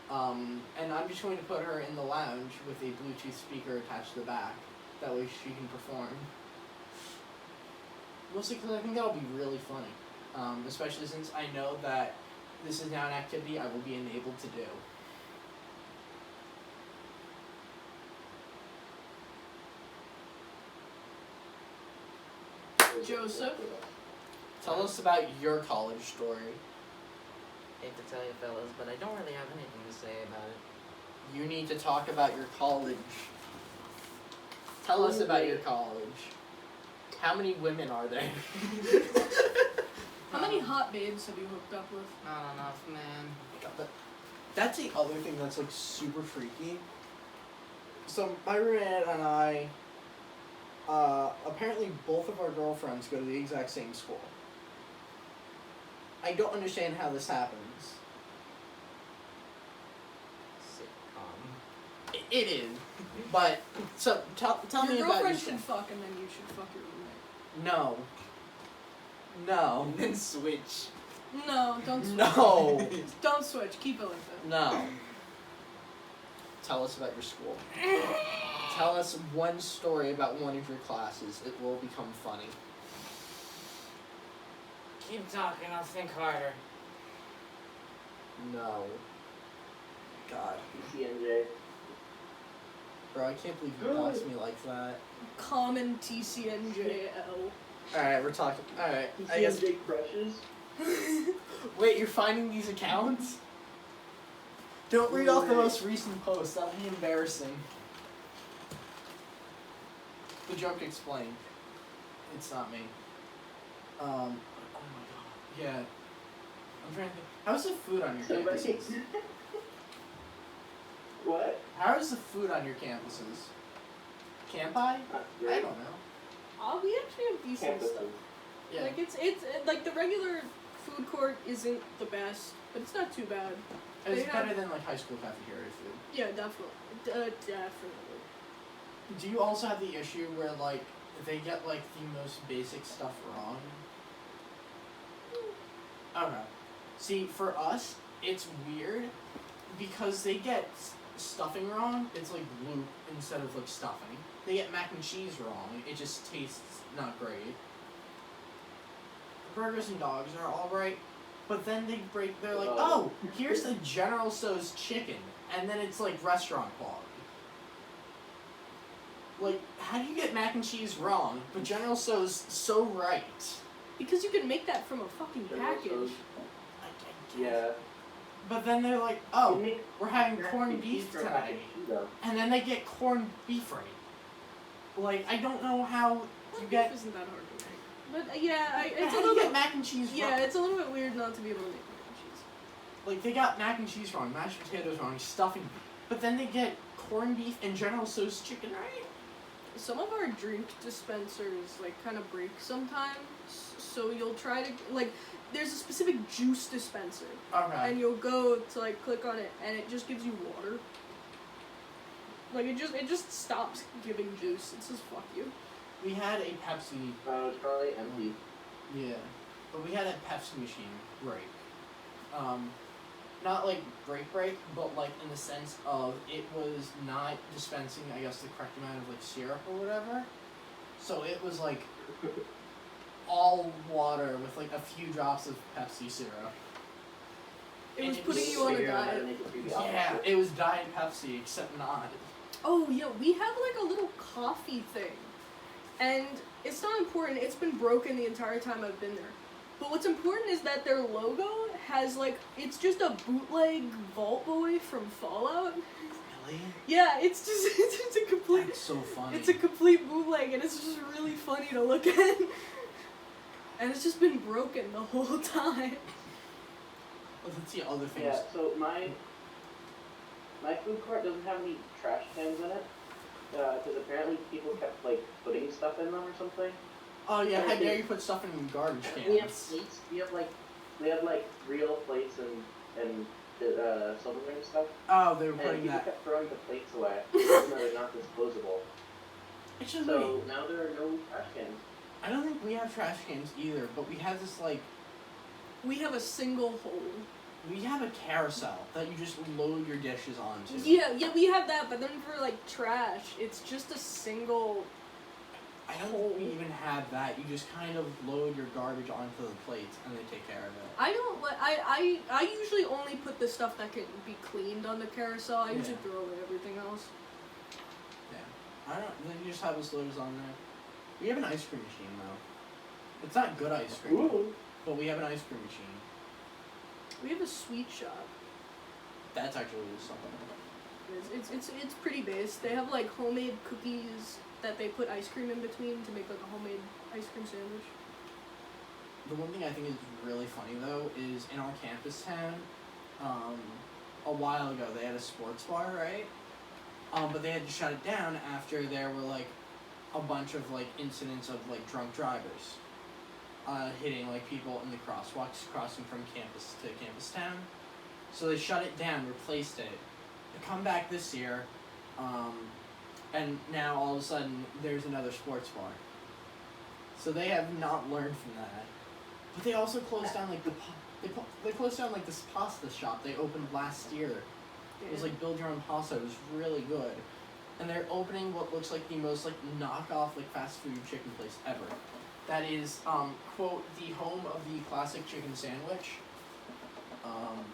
And I'm just going to put her in the lounge with a Bluetooth speaker attached to the back. That way she can perform. Mostly because I think that'll be really funny. Especially since I know that this is now an activity I will be enabled to do. Joseph? Tell us about your college story. Hate to tell you, fellas, but I don't really have anything to say about it. You need to talk about your college. Tell us about your college. How many women are there? How many hot babes have you hooked up with? Not enough, man. That's the other thing that's like super freaky. So my roommate and I, apparently both of our girlfriends go to the exact same school. I don't understand how this happens. Sitcom. It is, but so tell me Your about your girlfriend school. should fuck, and then you should fuck your roommate. No. And then switch. No, don't switch. No. Don't switch. Keep it like that. No. Tell us about your school. Tell us one story about one of your classes. It will become funny. Keep talking, I'll think harder. No. God. TCNJ. Bro, I can't believe you doxed me like that. Common TCNJL. Alright, we're talking. Alright, I guess. TCNJ crushes. Wait, you're finding these accounts? Don't read off the most recent post. That would be embarrassing. The joke explained. It's not me. Oh my god. Yeah. I'm trying to think. How's the food on your campuses? What? How is the food on your campuses? Campi? I don't know. We actually have decent stuff. Yeah. Like it's like the regular food court isn't the best, but it's not too bad. It's They better have- than like high school cafeteria food. Yeah, definitely. Definitely. Do you also have the issue where like they get like the most basic stuff wrong? Okay. See, for us, it's weird because they get stuffing wrong. It's like loop instead of like stuffing. They get mac and cheese wrong. It just tastes not great. The burgers and dogs are all right, but then they're like, oh, here's the General Tso's chicken, and then it's like restaurant quality. Like, how do you get mac and cheese wrong, but General Tso's so right? Because you can make that from a fucking package. Yeah. But then they're like, oh, we're having corned beef tonight, and then they get corned beef right. Like, I don't know how you get. Isn't that hard to make? But yeah, it's how a do little you get bit. mac and cheese wrong? Yeah, it's a little bit weird not to be able to make mac and cheese. Like, they got mac and cheese wrong, mashed potatoes wrong, stuffing, but then they get corned beef and General Tso's chicken right. Some of our drink dispensers like kind of break sometimes, so you'll try to like. There's a specific juice dispenser, Okay. and you'll go to like click on it, and it just gives you water. Like it just stops giving juice. It says fuck you. We had a Pepsi. It's probably empty. Yeah, but we had a Pepsi machine break. Not like break, but like in the sense of it was not dispensing, I guess, the correct amount of like syrup or whatever. So it was like all water with like a few drops of Pepsi syrup. It was And putting you on a diet. Yeah, it was Diet Pepsi, except not. Oh yeah, we have like a little coffee thing, and it's not important. It's been broken the entire time I've been there. But what's important is that their logo has like it's just a bootleg Vault Boy from Fallout. Really? Yeah, it's just it's a complete. That's so funny. It's a complete bootleg, and it's just really funny to look at. And it's just been broken the whole time. Well, let's see other things. Yeah, so my food court doesn't have any trash cans in it, because apparently people kept like putting stuff in them or something. Oh yeah, how dare you put stuff in garbage cans? We have plates. We have like real plates and silverware and stuff. Oh, they were And putting people that. kept throwing the plates away, even though they're not disposable. Actually, So now there are no trash cans. I don't think we have trash cans either, but we have this like, We have a single hole. we have a carousel that you just load your dishes onto. Yeah, we have that, but then for like trash, it's just a single. I don't think we even have that. You just kind of load your garbage onto the plates and they take care of it. I don't like. I usually only put the stuff that can be cleaned on the carousel. I usually Yeah. throw away everything else. Yeah. I don't. Then you just have us loaders on there. We have an ice cream machine though. It's not good ice cream, Ooh. but we have an ice cream machine. We have a sweet shop. That's actually something. It's pretty basic. They have like homemade cookies that they put ice cream in between to make like a homemade ice cream sandwich. The one thing I think is really funny though is in our campus town, a while ago they had a sports bar, right? But they had to shut it down after there were like a bunch of like incidents of like drunk drivers hitting like people in the crosswalks crossing from campus to campus town. So they shut it down, replaced it. They come back this year, and now all of a sudden there's another sports bar. So they have not learned from that. But they also closed down like they closed down like this pasta shop they opened last year. It was like build your own pasta. It was really good, and they're opening what looks like the most like knockoff like fast food chicken place ever. That is quote the home of the classic chicken sandwich.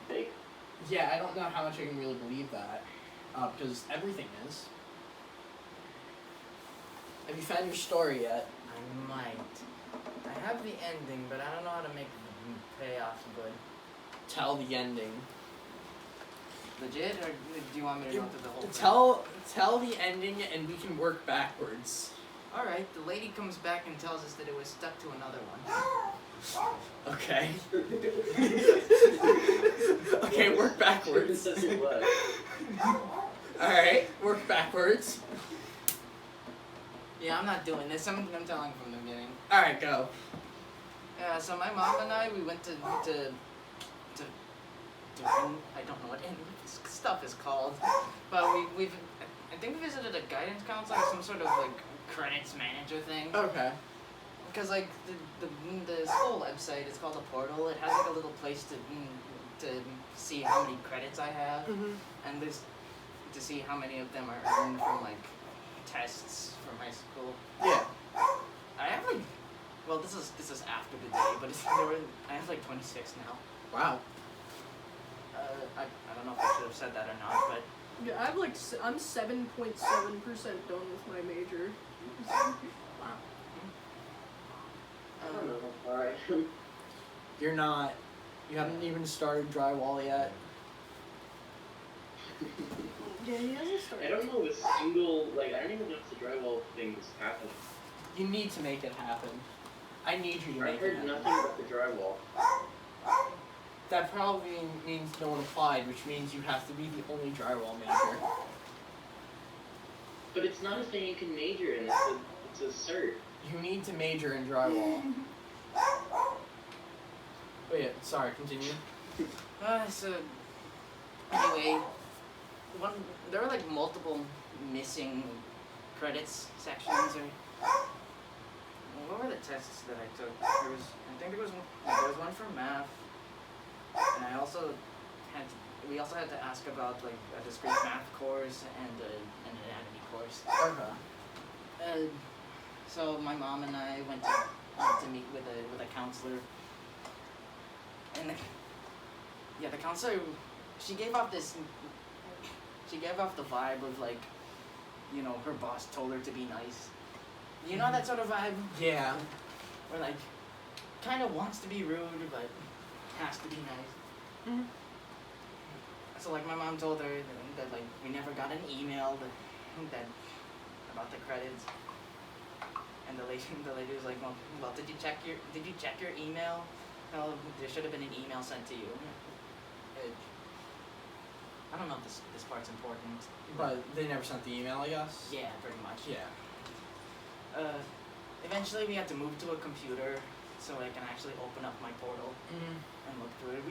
Fake. Yeah, I don't know how much I can really believe that, because everything is. Have you found your story yet? I might. I have the ending, but I don't know how to make the payoff good. Tell the ending. Legit, or do you want me to go through the whole thing? Tell the ending, and we can work backwards. Alright, the lady comes back and tells us that it was stuck to another one. Okay. Okay, work backwards. Says it was. Alright, work backwards. Yeah, I'm not doing this. I'm telling from the beginning. Alright, go. Yeah, so my mom and I, we went to I don't know what any stuff is called, but I think we visited a guidance counselor or some sort of like credits manager thing. Okay. Because like the school website is called a portal. It has like a little place to see how many credits I have, and this to see how many of them are earned from like tests from high school. Yeah. I have like, well, this is after the day, but I have like 26 now. Wow. I don't know if I should have said that or not, but Yeah, I have like I'm 7.7% done with my major. Wow. I don't know. Alright. You're not. You haven't even started drywall yet. Yeah, he hasn't started. I don't know a single, like, I don't even know if the drywall thing's happening. You need to make it happen. I need you to I've make it heard happen. nothing but the drywall. That probably means no one applied, which means you have to be the only drywall major. But it's not a thing you can major in, it's a cert. You need to major in drywall. Wait, sorry, continue. So anyway, there were like multiple missing credits sections, or what were the tests that I took? I think there was one for math, and we also had to ask about like a discrete math course and an anatomy course. Okay. So my mom and I went to meet with a counselor, and the counselor, she gave off the vibe of like, you know, her boss told her to be nice. You know that sort of vibe? Yeah. Where like, kind of wants to be rude, but has to be nice. Mm-hmm. So like my mom told her that like we never got an email that about the credits. And the lady was like, well, did you check your email? No, there should have been an email sent to you. I don't know if this part's important. But they never sent the email, I guess? Yeah, pretty much. Yeah. Eventually we had to move to a computer so I can actually open up my portal and look through it.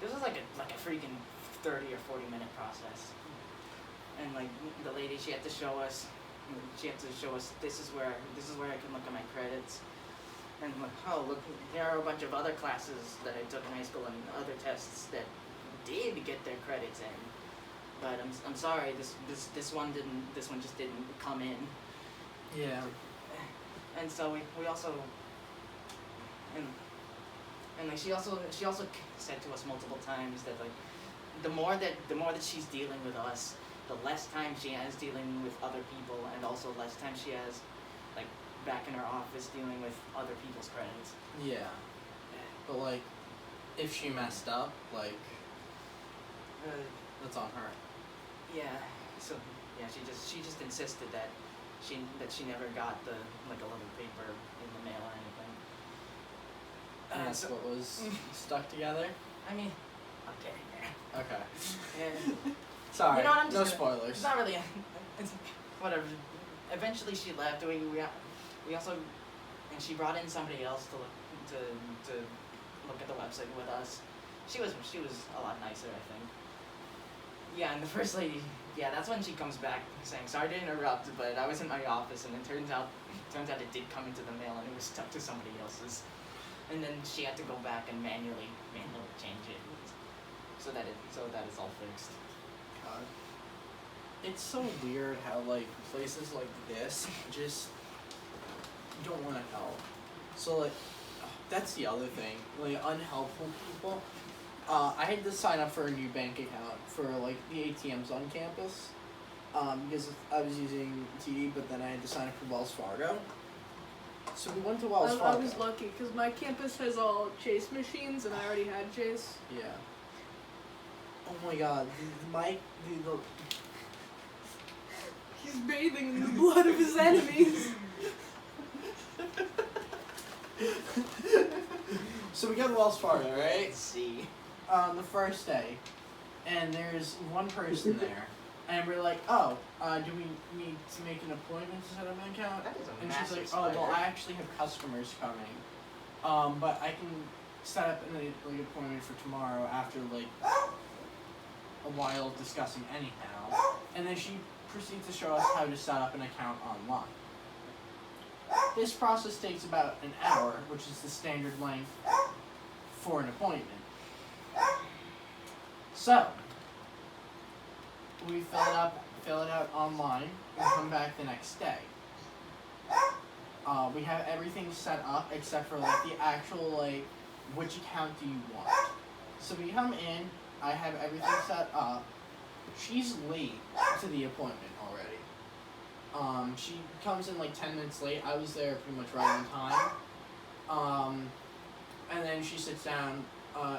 This was like a freaking 30 or 40 minute process. And like the lady, she had to show us this is where I can look at my credits. And like, oh look, here are a bunch of other classes that I took in high school and other tests that did get their credits in. But I'm sorry, this one just didn't come in. Yeah. And so we also and like she also said to us multiple times that like the more that she's dealing with us, the less time she has dealing with other people, and also less time she has like back in her office dealing with other people's credits. Yeah. But like, if she messed up, like, that's on her. Yeah. So yeah, she just insisted that she never got the like a little paper in the mail or anything. And that's what was stuck together? I mean, I'm getting there. Okay. Yeah. Sorry, You know what, I'm just spoilers. It's not really. It's whatever. Eventually, she left. We also, and she brought in somebody else to look at the website with us. She was a lot nicer, I think. Yeah, and the first lady. Yeah, that's when she comes back saying, "Sorry to interrupt, but I was in my office, and it turns out it did come into the mail, and it was stuck to somebody else's." And then she had to go back and manually change it, so that it's all fixed. God. It's so weird how like places like this just don't want to help. So like, that's the other thing. Like unhelpful people. I had to sign up for a new bank account for like the ATMs on campus. Because I was using TD, but then I had to sign up for Wells Fargo. So we went to Wells Fargo. I was lucky because my campus has all Chase machines, and I already had Chase. Yeah. Oh my God, the He's bathing in the blood of his enemies. So we go to Wells Fargo, right? Let's see. The first day, and there's one person there, and we're like, oh, do we need to make an appointment to set up an account? That is a And she's massive like, oh, well, spider. I actually have customers coming, but I can set up an appointment for tomorrow after like a while of discussing anyhow. And then she proceeds to show us how to set up an account online. This process takes about an hour, which is the standard length for an appointment. So, we fill it out online, and come back the next day. We have everything set up except for like the actual like, which account do you want? So we come in, I have everything set up. She's late to the appointment already. She comes in like 10 minutes late. I was there pretty much right on time. And then she sits down,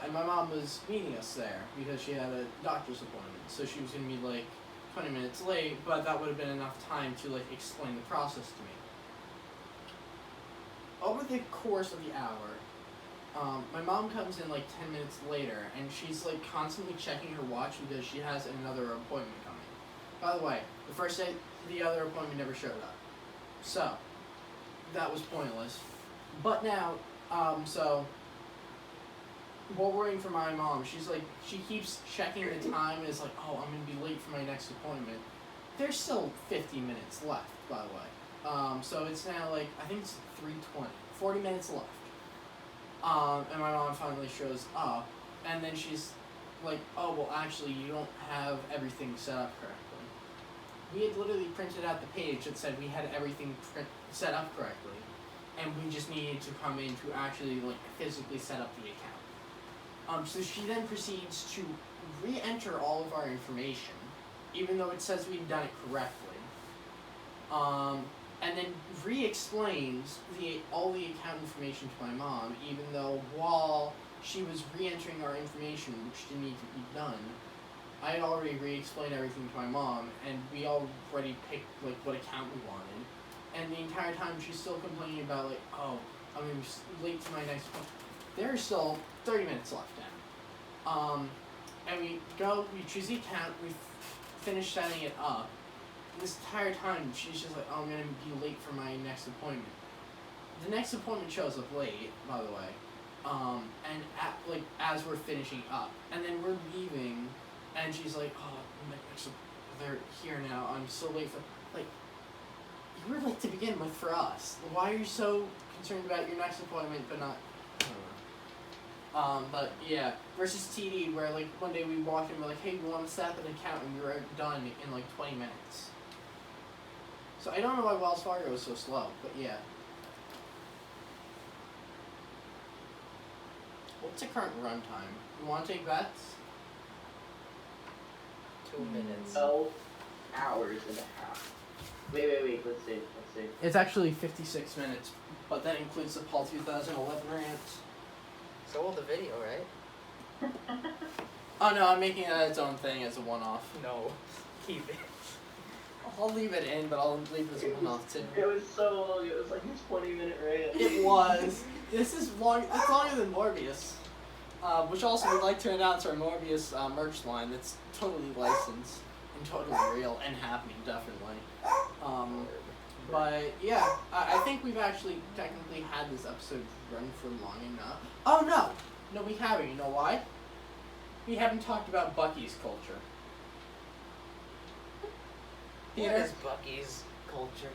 and my mom was meeting us there because she had a doctor's appointment. So she was gonna be like 20 minutes late, but that would have been enough time to like explain the process to me. Over the course of the hour, my mom comes in like 10 minutes later, and she's like constantly checking her watch because she has another appointment coming. By the way, the first day, the other appointment never showed up. So, that was pointless. But now, so, while we're waiting for my mom, she keeps checking the time and is like, oh, I'm gonna be late for my next appointment. There's still 50 minutes left, by the way. So it's now like, I think it's 3:20, 40 minutes left. And my mom finally shows up, and then she's like, oh, well, actually, you don't have everything set up correctly. We had literally printed out the page that said we had everything set up correctly, and we just needed to come in to actually, like, physically set up the account. So she then proceeds to re-enter all of our information, even though it says we've done it correctly. And then re-explains all the account information to my mom, even though while she was re-entering our information, which didn't need to be done, I had already re-explained everything to my mom, and we already picked like what account we wanted. And the entire time she's still complaining about like, oh, I'm gonna be late to my next appointment. There are still 30 minutes left now. And we choose the account, we finish setting it up. This entire time, she's just like, oh, I'm gonna be late for my next appointment. The next appointment shows up late, by the way, and as we're finishing up, and then we're leaving, and she's like, oh, they're here now. I'm so late for like. You were late to begin with for us. Why are you so concerned about your next appointment, but not? I don't know. But yeah, versus TD, where like one day we walked in, we're like, hey, we want to set up an account, and we were done in like 20 minutes. So I don't know why Wells Fargo is so slow, but yeah. What's the current runtime? You want to take bets? 2 minutes. 12 hours and a half. Wait. Let's see. It's actually 56 minutes, but that includes the Paul 2011 rants. So will the video, right? Oh no, I'm making that its own thing as a one-off. No. Keep it. I'll leave it in, but I'll leave this one-off too. It was so long. It was like a 20-minute rant. It was. This is long. It's longer than Morbius. Which also we'd like to announce our Morbius merch line that's totally licensed and totally real and happening, definitely. But yeah, I think we've actually technically had this episode run for long enough. Oh no! No, we haven't. You know why? We haven't talked about Bucky's culture. What is Bucky's culture?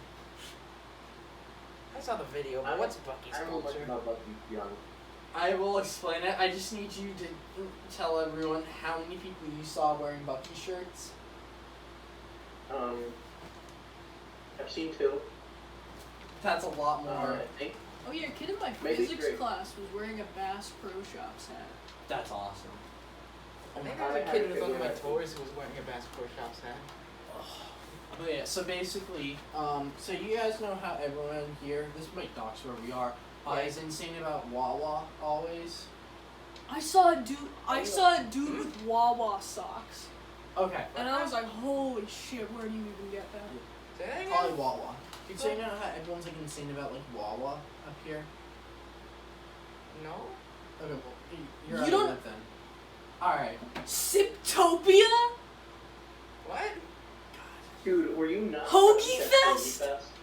I saw the video, but what's Bucky's I don't know much culture? about Bucky, to be honest. I will explain it. I just need you to tell everyone how many people you saw wearing Bucky shirts. I've seen 2. That's a lot more. I think. Oh yeah, a kid in my Maybe physics 3. class was wearing a Bass Pro Shops hat. That's awesome. I think there was a kid in one of my tours who was wearing a Bass Pro Shops hat. But yeah, so basically, so you guys know how everyone here, this might dox where we are, is insane about Wawa always. I saw a dude with Wawa socks, Okay. and I was like, holy shit, where do you even get that? Say that again? Probably Wawa. Dude, so you know how everyone's like insane about like Wawa up here? No? Okay, well, you're You out don't- of that then. Alright. Siptopia? What? Dude, were you not? Hoagie at Fest?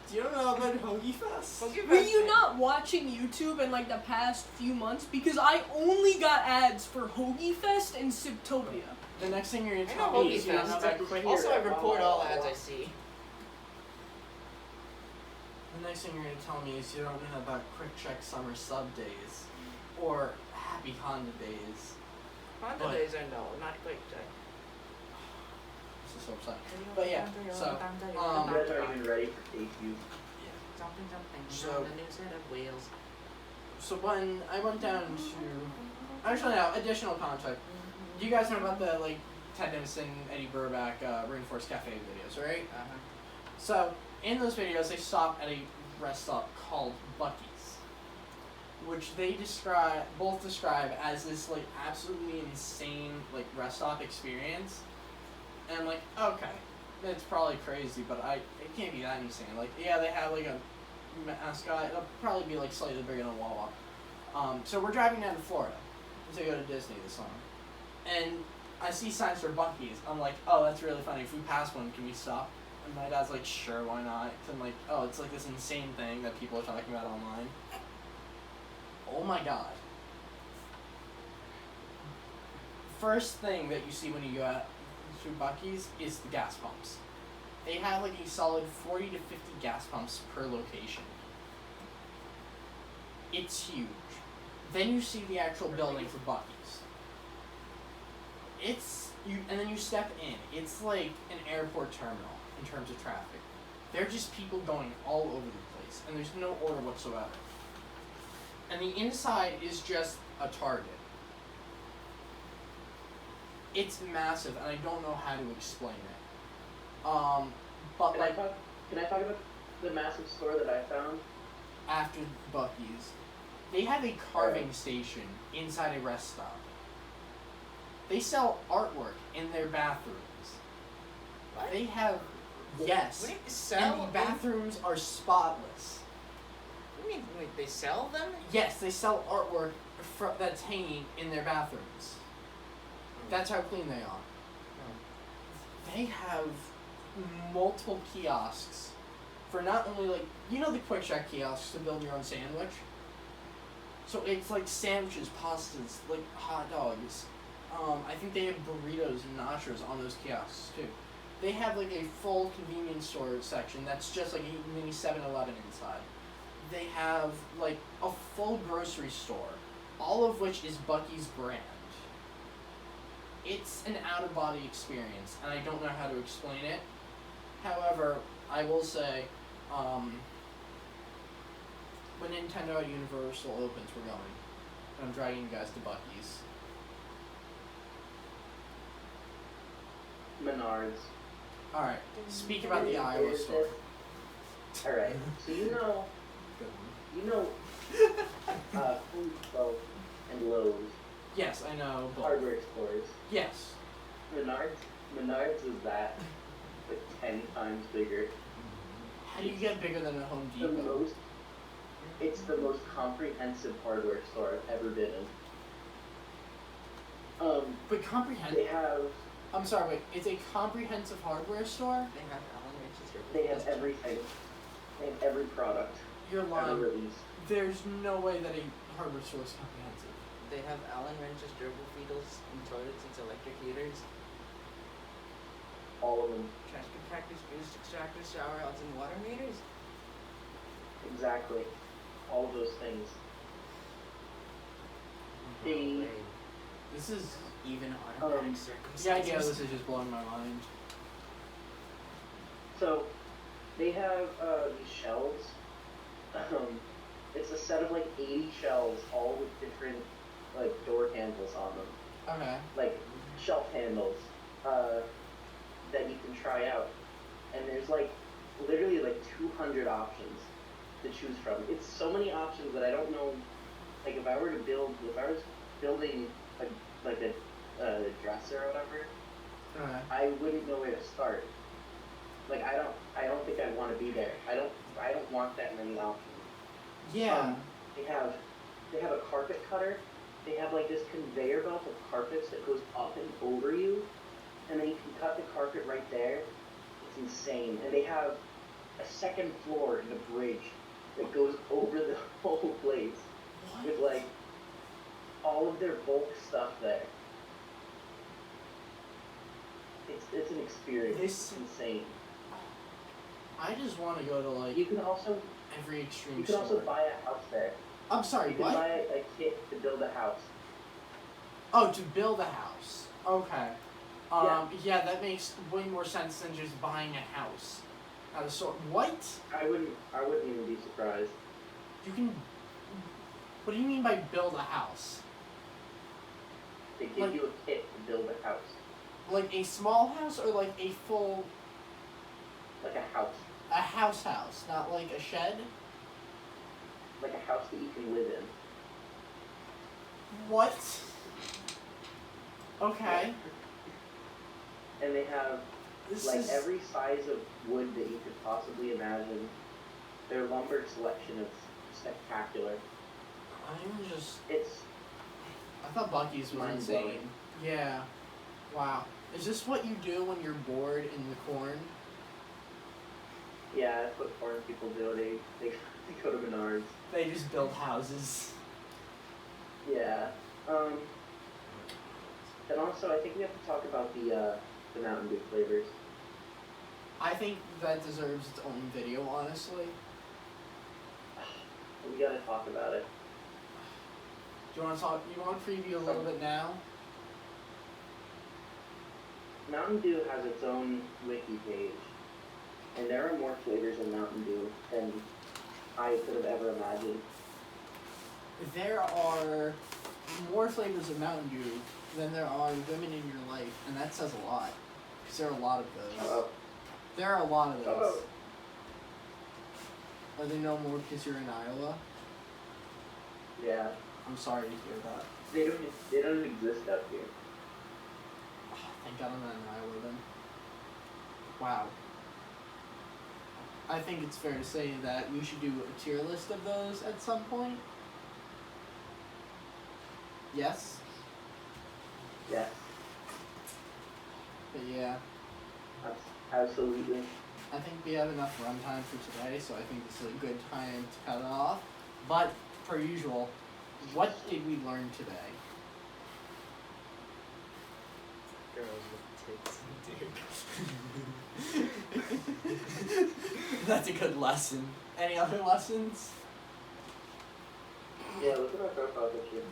Do you know about Hoagie Fest? Were you not watching YouTube in like the past few months? Because I only got ads for Hoagie Fest and Siptopia. The next thing you're going to I know tell me Hoagie is you don't know Fest. about Quick. Also, I report all ads I see. The next thing you're going to tell me is you don't know about Quick Check Summer Sub Days. Or Happy Honda Days. Honda But- days are no, not Quick Check. This is so upsetting. But yeah, so, You guys aren't even ready for KQ. Something, So- on the new set of wheels. So when I went down to, actually no, additional context. Do you guys know about the like Ted Denison, Eddie Burback, Rainforest Cafe videos, right? Uh-huh. So in those videos, they stop at a rest stop called Bucky's, which they both describe as this like absolutely insane like rest stop experience. And I'm like, okay, it's probably crazy, but it can't be that insane. Like, yeah, they have like a mascot. It'll probably be like slightly bigger than Wawa. So we're driving down to Florida to go to Disney this summer, and I see signs for Bucky's. I'm like, oh, that's really funny. If we pass one, can we stop? And my dad's like, sure, why not? 'Cause I'm like, oh, it's like this insane thing that people are talking about online. Oh my god. First thing that you see when you go out to Bucky's is the gas pumps. They have like a solid 40 to 50 gas pumps per location. It's huge. Then you see the actual building for Bucky's. And then you step in. It's like an airport terminal in terms of traffic. They're just people going all over the place, and there's no order whatsoever. And the inside is just a Target. It's massive, and I don't know how to explain it. But Can I talk about the massive store that I found? After Bucky's, they have a carving station inside a rest stop. They sell artwork in their bathrooms. What? They have, yes, What do you and sell? the bathrooms are spotless. What do you mean? Wait, they sell them? Yes, they sell artwork that's hanging in their bathrooms. That's how clean they are. They have multiple kiosks for not only like, you know the Quick Check kiosks to build your own sandwich? So it's like sandwiches, pastas, like hot dogs. I think they have burritos and nachos on those kiosks too. They have like a full convenience store section that's just like a mini 7-Eleven inside. They have like a full grocery store, all of which is Bucky's brand. It's an out-of-body experience, and I don't know how to explain it. However, I will say, when Nintendo at Universal opens, we're going. And I'm dragging you guys to Bucky's. Menards. Alright, speak about the Iowa store. Alright, so you know Home Depot and Lowe's, Yes, I know. But hardware stores. yes. Menards is that, like 10 times bigger. How do you get bigger than a Home Depot? It's the most comprehensive hardware store I've ever been in. But comprehensive. They have. I'm sorry. Wait. It's a comprehensive hardware store. They have Allen wrenches. They have everything. They have every product You're ever lying. released. There's no way that a hardware store is comprehensive. They have Allen wrenches, durable feeders, and toilets, and electric heaters. All of them. Trash compactors, boost extractors, shower rods, and water meters. Exactly. All of those things. They. This is. Even automatic circumstances. Yeah, I guess this is just blowing my mind. So, they have these shelves. It's a set of like 80 shelves, all with different like door handles on them. Okay. Like shelf handles that you can try out, and there's like literally like 200 options to choose from. It's so many options that I don't know. Like if I was building like a dresser or whatever, I wouldn't know where to start. Like I don't think I'd want to be there. I don't want that many options. Yeah. They have a carpet cutter. They have like this conveyor belt of carpets that goes up and over you, and then you can cut the carpet right there. It's insane. And they have a second floor in the bridge that goes over the whole place with like all of their bulk stuff there. It's an experience. It's insane. I just want to go to like You can also every extreme you can store. also buy a house there. I'm sorry, You can what? buy a kit to build a house. Oh, to build a house. Okay. Yeah, that makes way more sense than just buying a house at a store. What? I wouldn't even be surprised. You can. What do you mean by build a house? They give you a kit to build a house. Like a small house or like a full. Like a house. A house, not like a shed? Like a house that you can live in. What? Okay. And they have This like is... every size of wood that you could possibly imagine. Their lumber selection is spectacular. I'm just... It's I thought Buc-ee's was mind-blowing. insane. Yeah. Wow. Is this what you do when you're bored in the corn? Yeah, that's what foreign people do. They go to Menards. They just build houses. Yeah. And also, I think we have to talk about the Mountain Dew flavors. I think that deserves its own video, honestly. We gotta talk about it. Do you want to talk? You want to preview a little bit now? Mountain Dew has its own wiki page, and there are more flavors of Mountain Dew than I could have ever imagined. There are more flavors of Mountain Dew than there are women in your life, and that says a lot. Because there are a lot of those. There are a lot of those. Are they no more because you're in Iowa? Yeah. I'm sorry to hear that. They don't exist out here. Thank God I'm not in Iowa then. Wow. I think it's fair to say that we should do a tier list of those at some point. Yes? Yes. But yeah, Absolutely. I think we have enough runtime for today, so I think this is a good time to cut it off. But, per usual, what did we learn today? Girls with tits and dicks. That's a good lesson. Any other lessons? Yeah, look at my profile picture.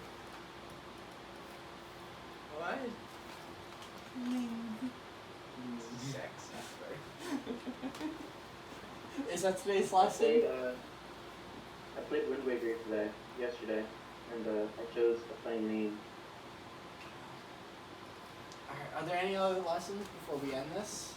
What? Sex. Is that today's lesson? I played Wind Waker yesterday, and I chose a funny name. Alright, are there any other lessons before we end this?